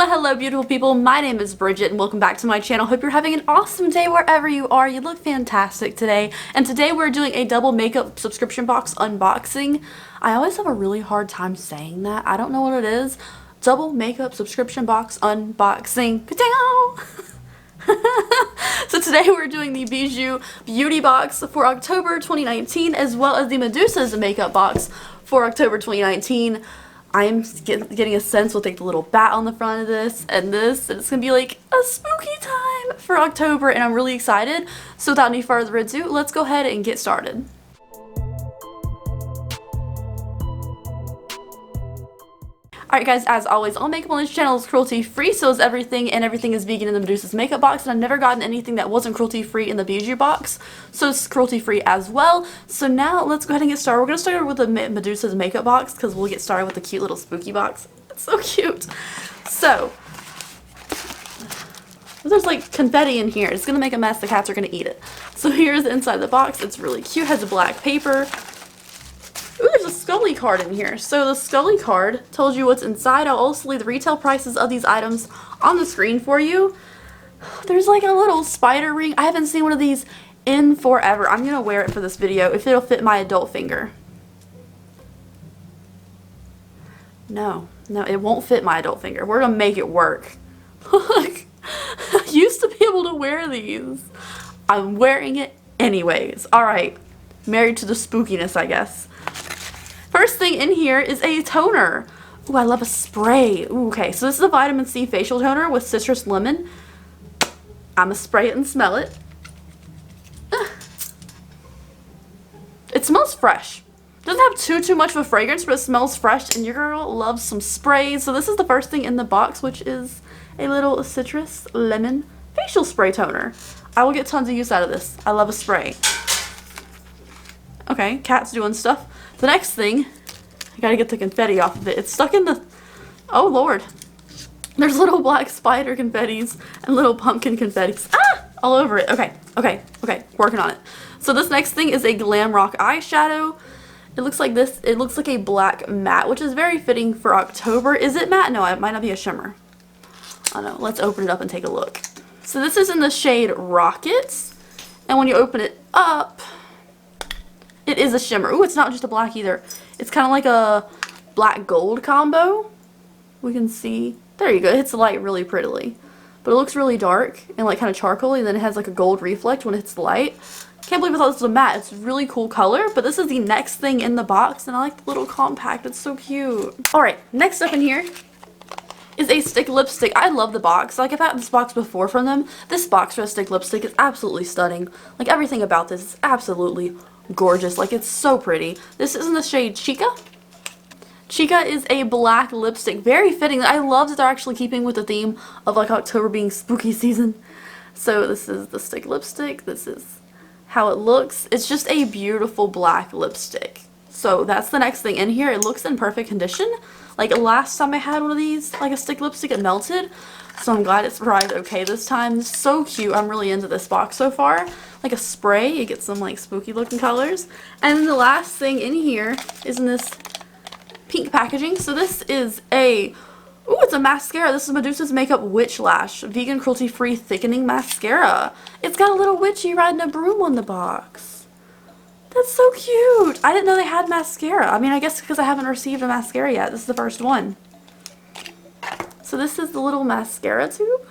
Hello beautiful people, my name is Bridget and welcome back to my channel. Hope you're having an awesome day wherever you are. You look fantastic today. And today we're doing a double makeup subscription box unboxing. I always have a really hard time saying that. I don't know what it is. Double makeup subscription box unboxing. So today we're doing the Bijou Beauty Box for October 2019 as well as the Medusa's makeup box for October 2019. I am getting a sense we'll take the little bat on the front of this, and it's going to be like a spooky time for October, and I'm really excited. So without any further ado, let's go ahead and get started. Alright guys, as always, all makeup on this channel is cruelty-free, so is everything, and everything is vegan in the Medusa's makeup box, and I've never gotten anything that wasn't cruelty-free in the Bijou box, so it's cruelty-free as well. So now, let's go ahead and get started. We're going to start with the Medusa's makeup box, because we'll get started with the cute little spooky box. It's so cute. So, there's like confetti in here. It's going to make a mess. The cats are going to eat it. So here's the inside of the box. It's really cute. It has a black paper. Ooh, there's a Scully card in here. So the Scully card tells you what's inside. I'll also leave the retail prices of these items on the screen for you. There's like a little spider ring. I haven't seen one of these in forever. I'm going to wear it for this video if it'll fit my adult finger. No, it won't fit my adult finger. We're going to make it work. Look, I used to be able to wear these. I'm wearing it anyways. Alright, married to the spookiness, I guess. First thing in here is a toner. Ooh, I love a spray. Ooh, okay, so this is a vitamin C facial toner with citrus lemon. I'm gonna spray it and smell it. It smells fresh. Doesn't have too much of a fragrance, but it smells fresh, and your girl loves some sprays. So this is the first thing in the box, which is a little citrus lemon facial spray toner. I will get tons of use out of this. I love a spray. Okay, cat's doing stuff. The next thing, I gotta get the confetti off of it. It's stuck in the, oh lord. There's little black spider confettis and little pumpkin confettis. Ah! All over it. Okay, working on it. So this next thing is a Glam Rock eyeshadow. It looks like this. It looks like a black matte, which is very fitting for October. Is it matte? No, it might not be a shimmer. I don't know. Let's open it up and take a look. So this is in the shade Rockets. And when you open it up, it is a shimmer. Ooh, it's not just a black either. It's kind of like a black gold combo. We can see. There you go. It hits the light really prettily. But it looks really dark and like kind of charcoaly, and then it has like a gold reflect when it hits the light. Can't believe I thought this was a matte. It's a really cool color, but this is the next thing in the box, and I like the little compact. It's so cute. Alright, next up in here is a stick lipstick. I love the box. Like, I've had this box before from them. This box for a stick lipstick is absolutely stunning. Like, everything about this is absolutely gorgeous. Like, it's so pretty. This is in the shade Chica. Chica is a black lipstick. Very fitting. I love that they're actually keeping with the theme of like October being spooky season. So this is the stick lipstick. This is how it looks. It's just a beautiful black lipstick. So that's the next thing in here. It looks in perfect condition. Like last time I had one of these, like a stick lipstick, it melted. So I'm glad it's arrived okay this time. It's so cute. I'm really into this box so far. Like a spray, you get some like spooky looking colors. And then the last thing in here is in this pink packaging. So this is a, ooh, it's a mascara. This is Medusa's Makeup Witch Lash Vegan Cruelty-Free Thickening Mascara. It's got a little witchy riding a broom on the box. That's so cute. I didn't know they had mascara. I mean, I guess because I haven't received a mascara yet. This is the first one. So this is the little mascara tube.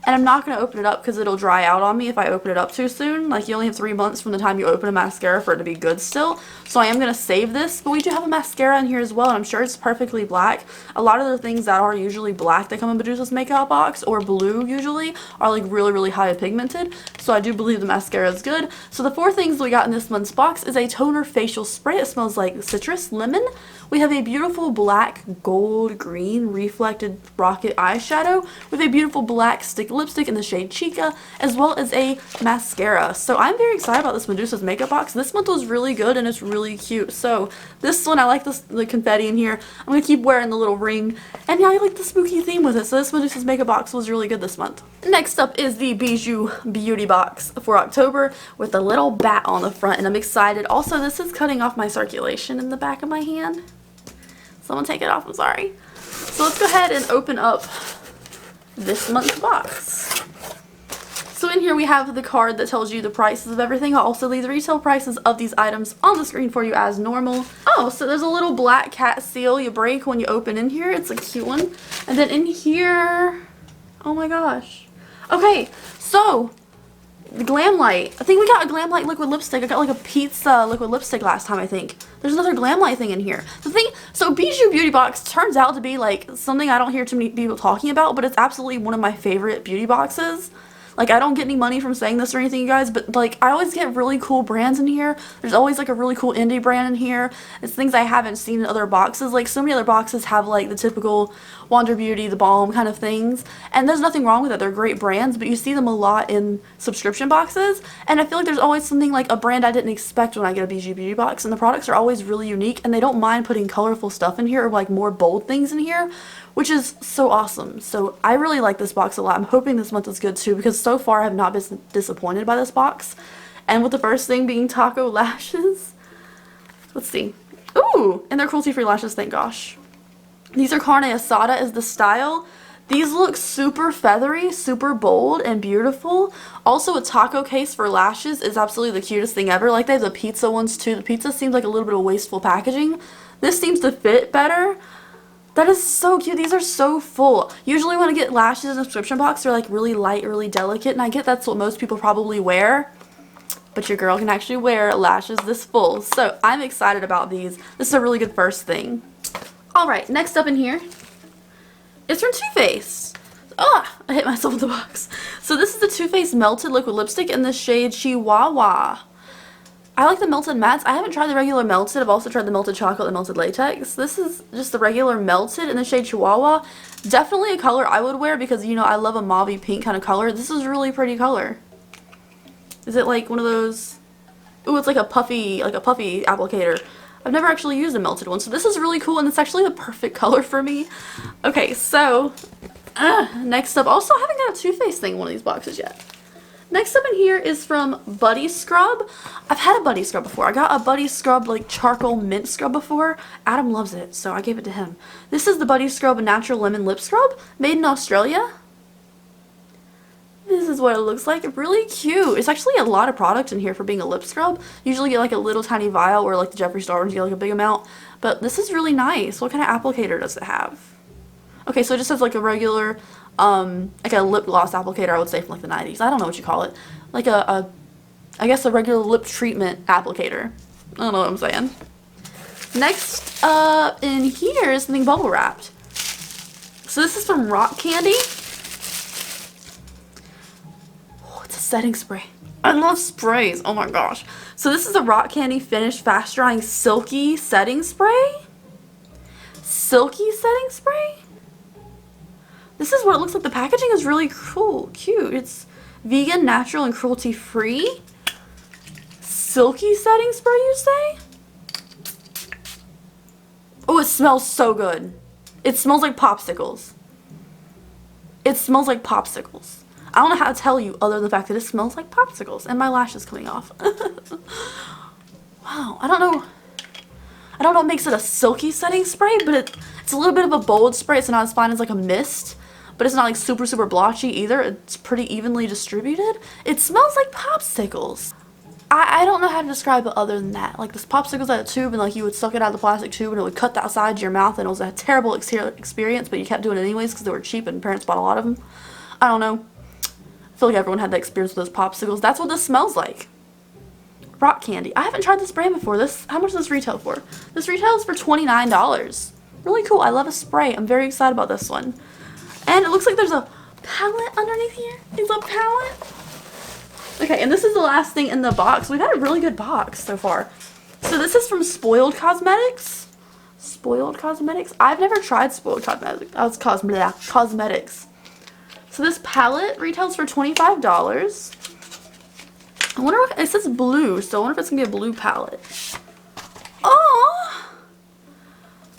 And I'm not going to open it up because it'll dry out on me if I open it up too soon. Like, you only have 3 months from the time you open a mascara for it to be good still. So I am going to save this. But we do have a mascara in here as well, and I'm sure it's perfectly black. A lot of the things that are usually black that come in Medusa's makeup box, or blue usually, are like really, really high pigmented. So I do believe the mascara is good. So the 4 things we got in this month's box is a toner facial spray. It smells like citrus lemon. We have a beautiful black gold green reflected rocket eyeshadow with a beautiful black stick lipstick in the shade Chica, as well as a mascara. So I'm very excited about this Medusa's makeup box. This month was really good and it's really cute. So this one, I like the confetti in here. I'm going to keep wearing the little ring. And yeah, I like the spooky theme with it. So this Medusa's makeup box was really good this month. Next up is the Bijou Beauty Box for October with a little bat on the front, and I'm excited. Also, this is cutting off my circulation in the back of my hand. Someone take it off, I'm sorry. So let's go ahead and open up this month's box. So in here we have the card that tells you the prices of everything. I'll also leave the retail prices of these items on the screen for you as normal. Oh, so there's a little black cat seal you break when you open in here. It's a cute one. And then in here, oh my gosh. Okay, so the Glam Light. I think we got a Glam Light liquid lipstick. I got like a pizza liquid lipstick last time, I think. There's another Glam Light thing in here. So Bijou Beauty Box turns out to be like something I don't hear too many people talking about, but it's absolutely one of my favorite beauty boxes. Like, I don't get any money from saying this or anything, you guys, but, like, I always get really cool brands in here. There's always, like, a really cool indie brand in here. It's things I haven't seen in other boxes. Like, so many other boxes have, like, the typical Wander Beauty, The Balm kind of things. And there's nothing wrong with it. They're great brands, but you see them a lot in subscription boxes. And I feel like there's always something, like, a brand I didn't expect when I get a Bijou Beauty Box. And the products are always really unique, and they don't mind putting colorful stuff in here or, like, more bold things in here, which is so awesome. So I really like this box a lot. I'm hoping this month is good too, because so far I have not been disappointed by this box. And with the first thing being taco lashes, let's see. Ooh, and they're cruelty-free lashes, thank gosh. These are carne asada is the style. These look super feathery, super bold, and beautiful. Also, a taco case for lashes is absolutely the cutest thing ever. Like, they have the pizza ones too. The pizza seems like a little bit of wasteful packaging. This seems to fit better. That is so cute. These are so full. Usually when I get lashes in a subscription box, they're like really light, really delicate, and I get that's what most people probably wear. But your girl can actually wear lashes this full. So I'm excited about these. This is a really good first thing. Alright, next up in here is from Too Faced. Ah, I hit myself with the box. So this is the Too Faced Melted Liquid Lipstick in the shade Chihuahua. I like the melted mattes. I haven't tried the regular melted. I've also tried the melted chocolate and melted latex. This is just the regular melted in the shade Chihuahua. Definitely a color I would wear because, you know, I love a mauvey pink kind of color. This is a really pretty color. Is it like one of those... Ooh, it's like a puffy applicator. I've never actually used a melted one, so this is really cool, and it's actually the perfect color for me. Okay, so next up, also I haven't got a Too Faced thing in one of these boxes yet. Next up in here is from Buddy Scrub. I've had a Buddy Scrub before. I got a Buddy Scrub like charcoal mint scrub before. Adam loves it, so I gave it to him. This is the Buddy Scrub Natural Lemon Lip Scrub, made in Australia. This is what it looks like. Really cute. It's actually a lot of product in here for being a lip scrub. Usually you get like a little tiny vial, or like the Jeffree Star ones you get like a big amount. But this is really nice. What kind of applicator does it have? Okay, so it just has like a regular... like a lip gloss applicator, I would say, from like the 90s. I don't know what you call it. Like I guess a regular lip treatment applicator. I don't know what I'm saying. Next up in here is something bubble wrapped. So this is from Rock Candy. Oh, it's a setting spray. I love sprays. Oh my gosh. So this is a Rock Candy Finish Fast Drying Silky Setting Spray. Silky setting spray? This is what it looks like. The packaging is really cool, cute. It's vegan, natural, and cruelty-free. Silky setting spray, you say? Oh, it smells so good. It smells like popsicles. It smells like popsicles. I don't know how to tell you other than the fact that it smells like popsicles. And my lash is coming off. Wow, I don't know what makes it a silky setting spray, but it's a little bit of a bold spray. It's not as fine as like a mist. But it's not like super, super blotchy either. It's pretty evenly distributed. It smells like popsicles. I don't know how to describe it other than that. Like, this popsicles out of a tube, and like you would suck it out of the plastic tube and it would cut the outside of your mouth, and it was a terrible experience, but you kept doing it anyways because they were cheap and parents bought a lot of them. I don't know. I feel like everyone had that experience with those popsicles. That's what this smells like. Rock Candy. I haven't tried this brand before. How much does this retail for? This retails for $29. Really cool. I love a spray. I'm very excited about this one. And it looks like there's a palette underneath here. It's a palette. Okay, and this is the last thing in the box. We've had a really good box so far. So this is from Spoiled Cosmetics. Spoiled Cosmetics? I've never tried Spoiled Cosmetics. So this palette retails for $25. I wonder if it says blue, so I wonder if it's gonna be a blue palette. Oh,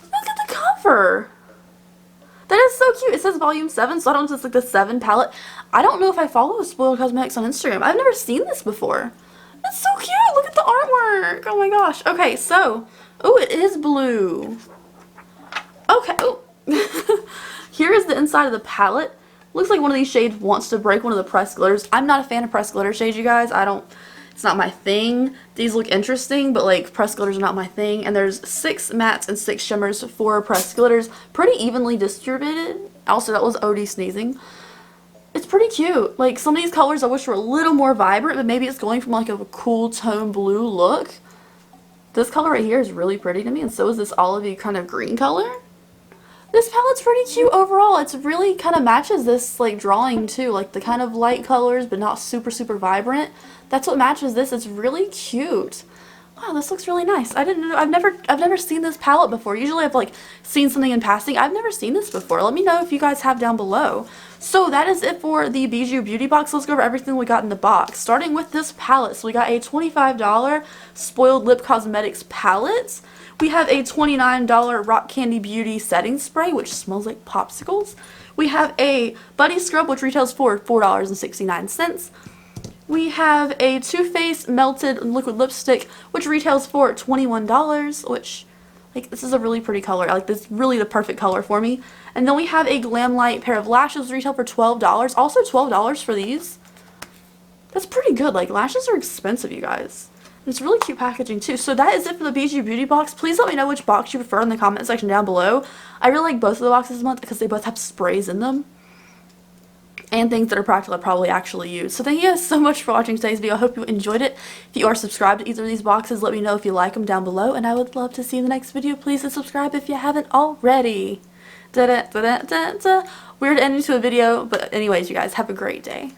look at the cover. That is so cute. It says volume 7, so I don't know if it's like the 7 palette. I don't know if I follow Spoiled Cosmetics on Instagram. I've never seen this before. It's so cute. Look at the artwork. Oh my gosh. Okay, so, oh, it is blue. Okay. Oh. Here is the inside of the palette. Looks like one of these shades wants to break one of the pressed glitters. I'm not a fan of pressed glitter shades, you guys. It's not my thing. These look interesting, but like pressed glitters are not my thing. And there's 6 mattes and 6 shimmers for pressed glitters. Pretty evenly distributed. Also, that was OD sneezing. It's pretty cute. Like, some of these colors I wish were a little more vibrant, but maybe it's going from like a cool tone blue look. This color right here is really pretty to me, and so is this olivey kind of green color. This palette's pretty cute overall. It's really kind of matches this like drawing too, like the kind of light colors but not super vibrant. That's what matches this. It's really cute. Wow, this looks really nice. I didn't know. I've never seen this palette before. Usually I've like seen something in passing. I've never seen this before. Let me know if you guys have down below. So that is it for the Bijou Beauty Box. Let's go over everything we got in the box. Starting with this palette. So we got a $25 Spoiled Lip Cosmetics palette. We have a $29 Rock Candy Beauty setting spray, which smells like popsicles. We have a Buddy Scrub, which retails for $4.69. We have a Too Faced Melted Liquid Lipstick, which retails for $21, which, like, this is a really pretty color. Like, this is really the perfect color for me. And then we have a Glam Light pair of lashes, retail for $12. Also $12 for these. That's pretty good. Like, lashes are expensive, you guys. It's really cute packaging too. So that is it for the Bijou Beauty Box. Please let me know which box you prefer in the comment section down below. I really like both of the boxes this month because they both have sprays in them. And things that are practical I probably actually use. So thank you guys so much for watching today's video. I hope you enjoyed it. If you are subscribed to either of these boxes, let me know if you like them down below. And I would love to see you in the next video. Please subscribe if you haven't already. Weird ending to a video. But anyways, you guys, have a great day.